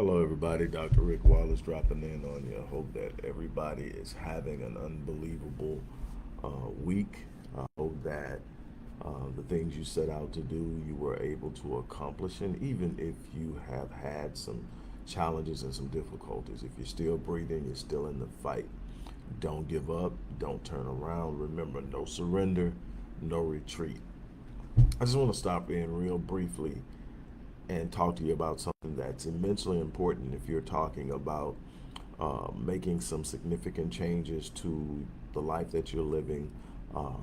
Hello, everybody. Dr. Rick Wallace dropping in on you. I hope that everybody is having an unbelievable week. I hope that the things you set out to do, you were able to accomplish. And even if you have had some challenges and some difficulties, if you're still breathing, you're still in the fight. Don't give up. Don't turn around. Remember, no surrender, no retreat. I just want to stop in real briefly and talk to you about something that's immensely important if you're talking about making some significant changes to the life that you're living,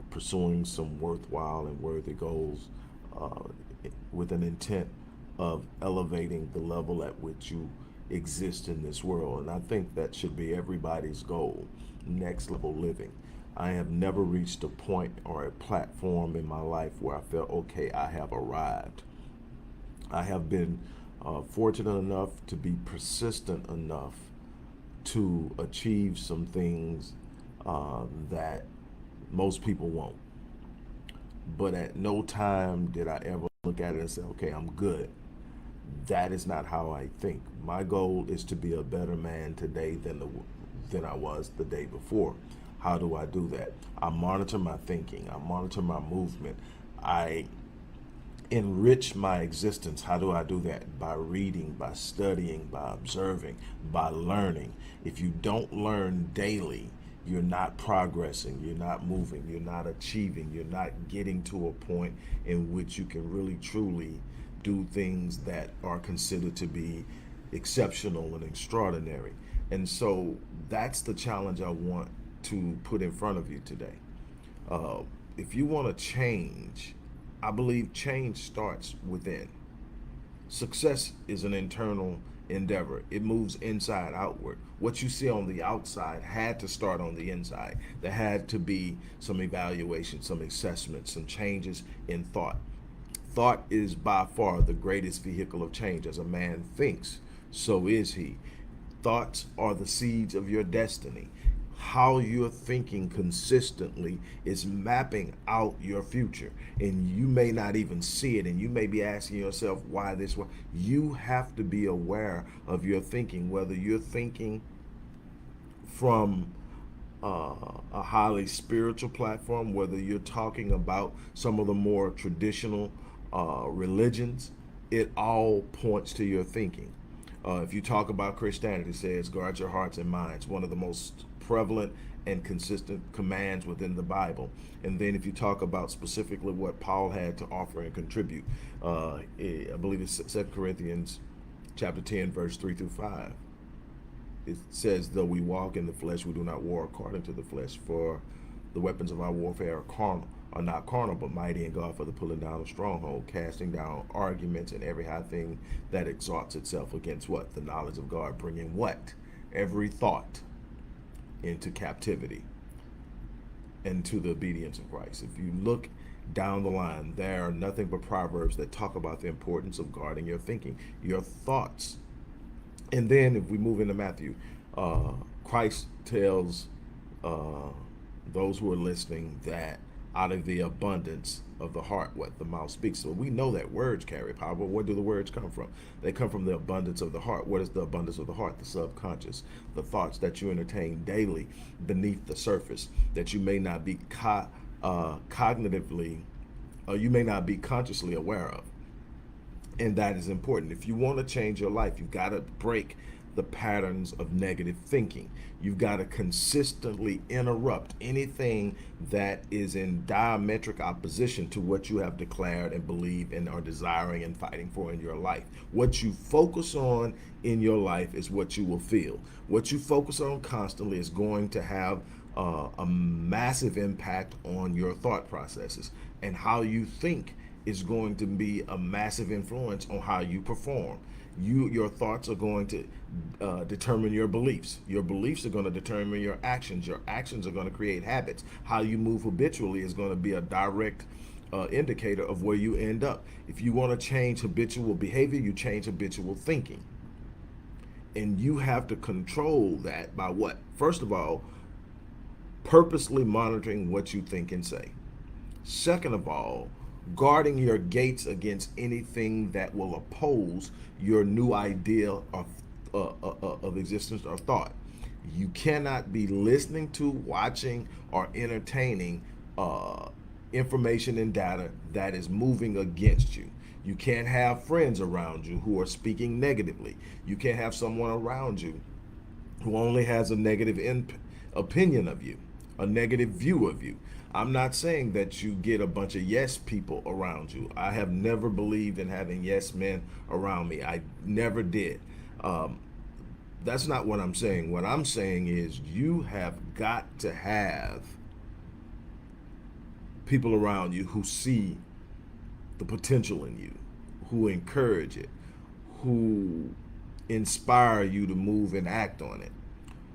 pursuing some worthwhile and worthy goals uh, with an intent of elevating the level at which you exist in this world. And I think that should be everybody's goal, next level living. I have never reached a point or a platform in my life where I felt, okay, I have arrived. I have been fortunate enough to be persistent enough to achieve some things that most people won't. But at no time did I ever look at it and say, okay, I'm good. That is not how I think. My goal is to be a better man today than I was the day before. How do I do that? I monitor my thinking. I monitor my movement. I enrich my existence. How do I do that? By reading, by studying, by observing, by learning. If you don't learn daily, you're not progressing, you're not moving, you're not achieving, you're not getting to a point in which you can really truly do things that are considered to be exceptional and extraordinary. And so that's the challenge I want to put in front of you today. Uh, if you want to change, I believe change starts within. Success is an internal endeavor. It moves inside outward. What you see on the outside had to start on the inside. There had to be some evaluation, some assessment, some changes in thought. Thought is by far the greatest vehicle of change. As a man thinks, so is he. Thoughts are the seeds of your destiny. How you're thinking consistently is mapping out your future, and you may not even see it, and you may be asking yourself why this way. You have to be aware of your thinking, whether you're thinking from a highly spiritual platform, whether you're talking about some of the more traditional religions. It all points to your thinking. If you talk about Christianity, it says, guard your hearts and minds, one of the most prevalent and consistent commands within the Bible. And then if you talk about specifically what Paul had to offer and contribute, I believe it's 2 Corinthians chapter 10, verse 3 through 5. It says, though we walk in the flesh, we do not war according to the flesh, for the weapons of our warfare are not carnal, but mighty in God for the pulling down of stronghold, casting down arguments and every high thing that exalts itself against what? The knowledge of God, bringing what? Every thought into captivity and to the obedience of Christ. If you look down the line, there are nothing but proverbs that talk about the importance of guarding your thinking, your thoughts. And then if we move into Matthew, Christ tells uh, those who are listening that out of the abundance of the heart, what the mouth speaks. So we know that words carry power, but where do the words come from? They come from the abundance of the heart. What is the abundance of the heart? The subconscious, the thoughts that you entertain daily beneath the surface that you may not be cognitively, you may not be consciously aware of. And that is important. If you want to change your life, you've got to break the patterns of negative thinking. You've got to consistently interrupt anything that is in diametric opposition to what you have declared and believe and are desiring and fighting for in your life. What you focus on in your life is what you will feel. What you focus on constantly is going to have a massive impact on your thought processes, and how you think is going to be a massive influence on how you perform. Your thoughts are going to determine your beliefs. Your beliefs are going to determine your actions. Your actions are going to create habits. How you move habitually is going to be a direct indicator of where you end up. If you want to change habitual behavior, you change habitual thinking. And you have to control that by what? First of all, purposely monitoring what you think and say. Second of all, guarding your gates against anything that will oppose your new idea of of existence or thought. You cannot be listening to, watching, or entertaining information and data that is moving against you. You can't have friends around you who are speaking negatively. You can't have someone around you who only has a negative opinion of you, a negative view of you. I'm not saying that you get a bunch of yes people around you. I have never believed in having yes men around me. I never did. That's not what I'm saying. What I'm saying is you have got to have people around you who see the potential in you, who encourage it, who inspire you to move and act on it.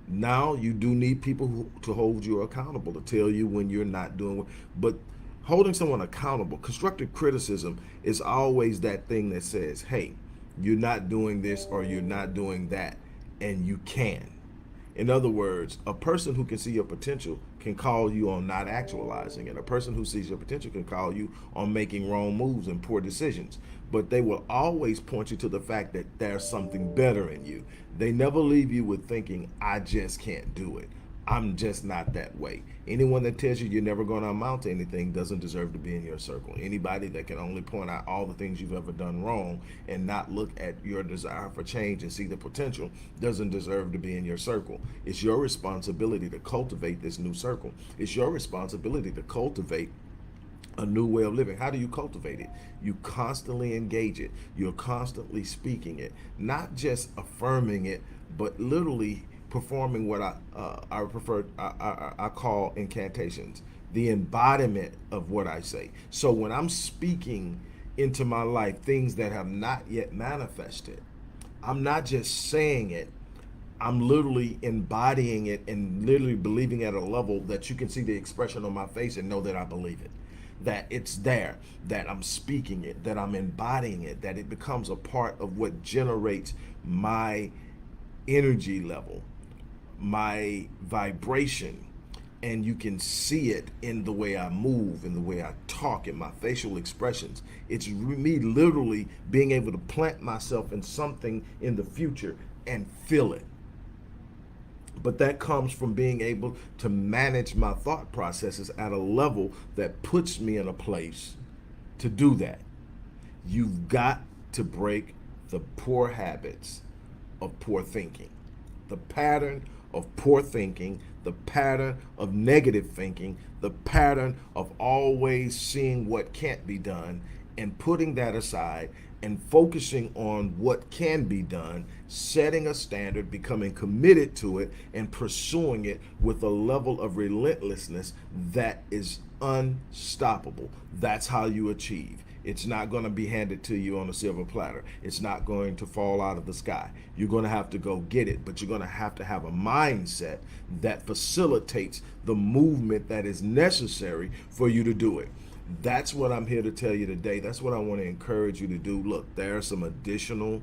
Now you do need people to hold you accountable, to tell you when you're not doing, but holding someone accountable, constructive criticism is always that thing that says, hey, you're not doing this or you're not doing that, and you can. In other words, a person who can see your potential can call you on not actualizing it. A person who sees your potential can call you on making wrong moves and poor decisions. But they will always point you to the fact that there's something better in you. They never leave you with thinking, I just can't do it. I'm just not that way. Anyone that tells you you're never going to amount to anything doesn't deserve to be in your circle. Anybody that can only point out all the things you've ever done wrong and not look at your desire for change and see the potential doesn't deserve to be in your circle. It's your responsibility to cultivate this new circle. It's your responsibility to cultivate a new way of living. How do you cultivate it? You constantly engage it. You're constantly speaking it, not just affirming it, but literally performing what I call incantations, the embodiment of what I say. So when I'm speaking into my life things that have not yet manifested, I'm not just saying it, I'm literally embodying it and literally believing at a level that you can see the expression on my face and know that I believe it, that it's there, that I'm speaking it, that I'm embodying it, that it becomes a part of what generates my energy level, my vibration, and you can see it in the way I move, in the way I talk, in my facial expressions. It's me literally being able to plant myself in something in the future and feel it. But that comes from being able to manage my thought processes at a level that puts me in a place to do that. You've got to break the poor habits of poor thinking, the pattern of poor thinking, the pattern of negative thinking, the pattern of always seeing what can't be done and putting that aside and focusing on what can be done, setting a standard, becoming committed to it, and pursuing it with a level of relentlessness that is unstoppable. That's how you achieve. It's not going to be handed to you on a silver platter. It's not going to fall out of the sky. You're going to have to go get it, but you're going to have a mindset that facilitates the movement that is necessary for you to do it. That's what I'm here to tell you today. That's what I want to encourage you to do. Look, there are some additional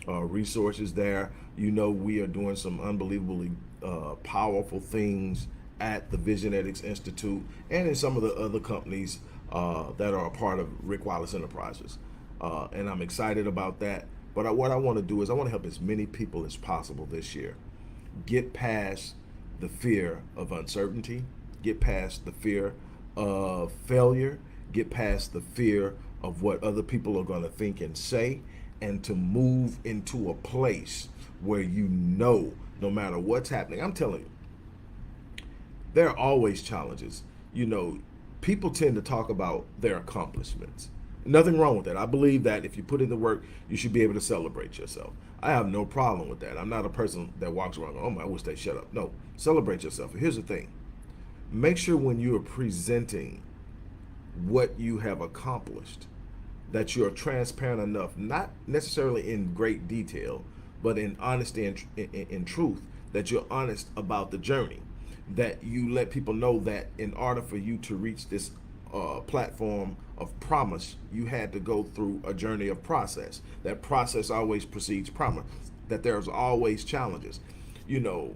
resources there. You know, we are doing some unbelievably powerful things at the Visionetics Institute and in some of the other companies that are a part of Rick Wallace Enterprises. And I'm excited about that. But what I want to do is I want to help as many people as possible this year get past the fear of uncertainty, get past the fear of failure, get past the fear of what other people are going to think and say, and to move into a place where you know no matter what's happening. I'm telling you, there are always challenges. You know, people tend to talk about their accomplishments. Nothing wrong with that. I believe that if you put in the work, you should be able to celebrate yourself. I have no problem with that. I'm not a person that walks around going, oh my, I wish they shut up. No, celebrate yourself. Here's the thing. Make sure when you are presenting what you have accomplished, that you're transparent enough, not necessarily in great detail, but in honesty and in truth, that you're honest about the journey, that you let people know that in order for you to reach this platform of promise, you had to go through a journey of process. That process always precedes promise, that there's always challenges. You know,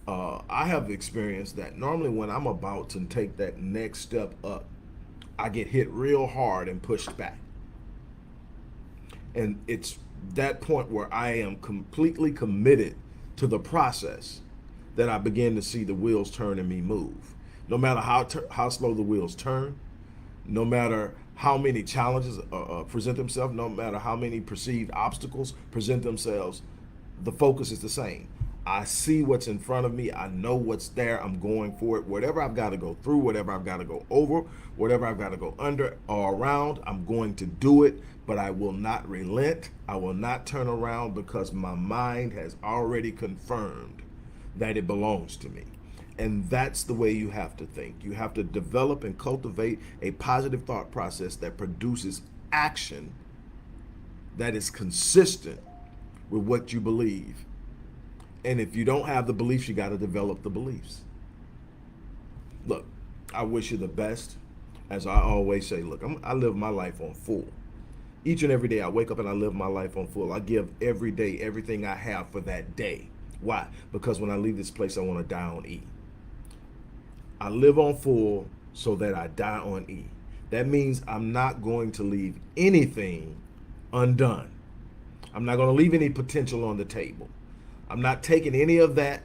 I have experienced that normally when I'm about to take that next step up, I get hit real hard and pushed back. And it's that point where I am completely committed to the process that I begin to see the wheels turn and me move. No matter how slow the wheels turn, no matter how many challenges present themselves, no matter how many perceived obstacles present themselves, the focus is the same. I see what's in front of me. I know what's there. I'm going for it. Whatever I've got to go through, whatever I've got to go over, whatever I've got to go under or around, I'm going to do it, but I will not relent. I will not turn around because my mind has already confirmed that it belongs to me. And that's the way you have to think. You have to develop and cultivate a positive thought process that produces action that is consistent with what you believe. And if you don't have the beliefs, you got to develop the beliefs. Look, I wish you the best. As I always say, look, I live my life on full. Each and every day I wake up and I live my life on full. I give every day everything I have for that day. Why? Because when I leave this place, I want to die on E. I live on full so that I die on E. That means I'm not going to leave anything undone. I'm not going to leave any potential on the table. I'm not taking any of that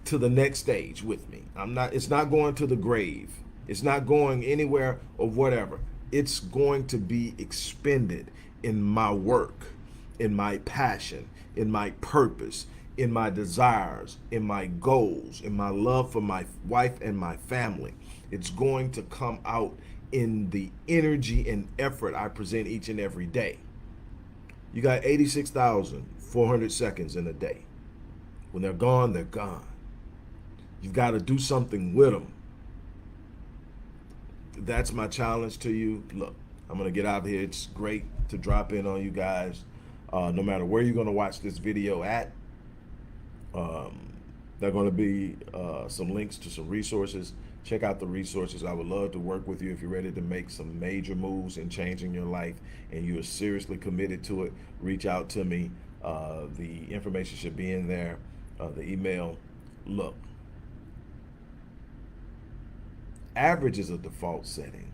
to the next stage with me. It's not going to the grave. It's not going anywhere or whatever. It's going to be expended in my work, in my passion, in my purpose, in my desires, in my goals, in my love for my wife and my family. It's going to come out in the energy and effort I present each and every day. You got 86,400 seconds in a day. When they're gone, they're gone. You've got to do something with them. That's my challenge to you. Look, I'm going to get out of here. It's great to drop in on you guys. No matter where you're going to watch this video at, there are going to be some links to some resources. Check out the resources. I would love to work with you if you're ready to make some major moves in changing your life and you are seriously committed to it. Reach out to me. The information should be in there. The email. Look, average is a default setting.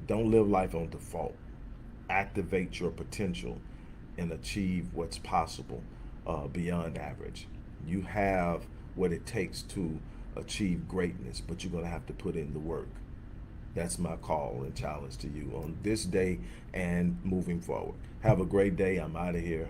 Don't live life on default. Activate your potential and achieve what's possible beyond average. You have what it takes to achieve greatness, but you're going to have to put in the work. That's my call and challenge to you on this day and moving forward. Have a great day. I'm out of here.